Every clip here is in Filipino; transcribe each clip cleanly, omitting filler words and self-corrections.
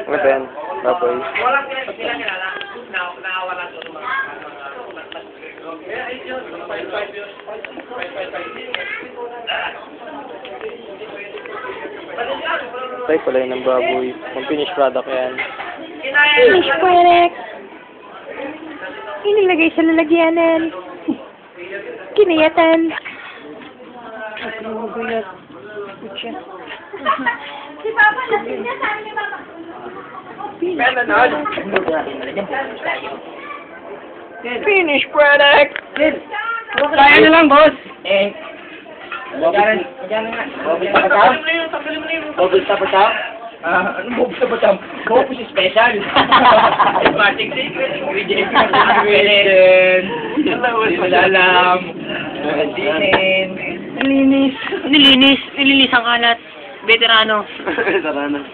Ano ba yan? Baboy. Walang kilala. Nakawala doon mga Tayo pala yun ng baboy. Kung finished product yan. Finished product. Inilagay sa lalagyanan. Kinayatan. Nagulog. Si Papa, lasing niya sa amin ni Papa. Finished product! Kaya na lang, boss. Bubbles sa patao? Ano bubbles sa batang? Bubbles special. Magic secret ingredient. Nilalam. Sinin. Nilinis ang kalat. Veterano. Veterano.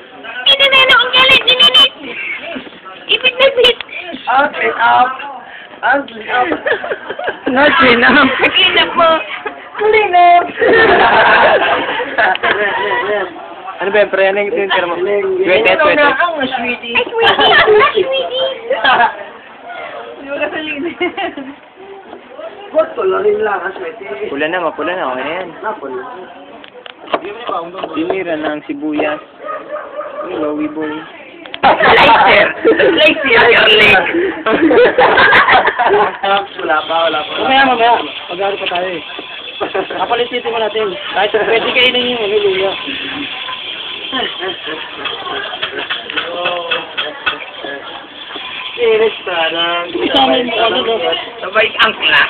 Inanano ang kalat, nilinis. Ipit na pit. Up and up. Up and up. Not enough. Clean up mo. Clean up. Ano ba yung pre? Ano yung tira mo? Sweetie. Ito na ang sweetie. Ay, sweetie. Yung kasalinis. Pula na, mapula na. Okay na yan. Tinira ng sibuyas. Lowy boy. Slicer your leg. Wala pa. Mamaya. Pag-aaral pa tayo eh. Kapalisitin mo natin. Kahit pwede kainin yung luya. Finished product. Isama mo ano no? Sabay angkla.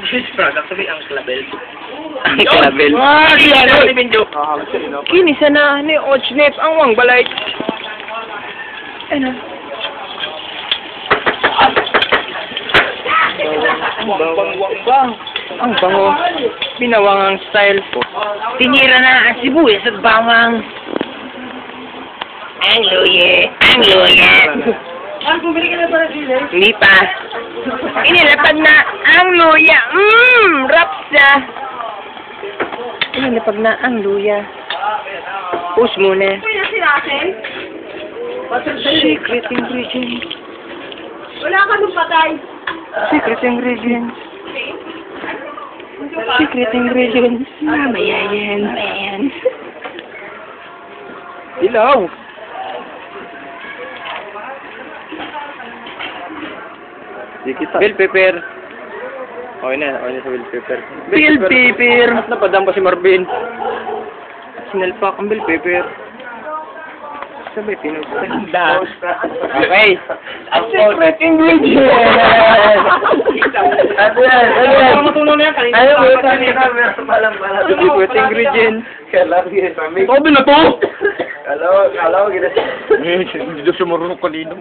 Finished product, sabay angklabel. Angklabel. Kinisa na ni Ochnep ang wang balay. Ano? Ang bango. Binawangang style po. Tinira na ang sibuyas at bawang. Ang luya. Bumili ka na para sila. Hindi pa. Inilapag na ang luya. Rapsa. Inilapag na ang luya. Push muna. Pwede si Russell? Secret ingredients. Wala ka nung patay. Secret ingredients. Secret ingredients. Mamaya yan. Ilaw. Bell pepper. Okay na sa bell pepper. Bell pepper. At napadam pa si Marvin. Sinalpak ang bell pepper. Sabay pinagpanda. Okay. Secret ingredients. Ano yan? Matunaw na yan kanina. Secret ingredients. Sabi na to! Kala ko gina. Hindi daw siya marunong kanino.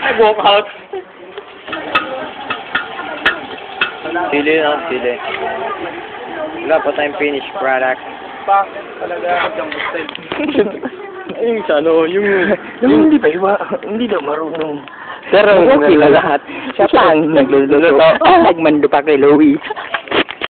Nag-walk out. Sili. Wala pa tayong finished product. Yung sa ano, yung hindi pa iba, hindi daw marunong. Pero okay na lahat. Siya pa ang nagluluto. Nagmando pa kay Louie.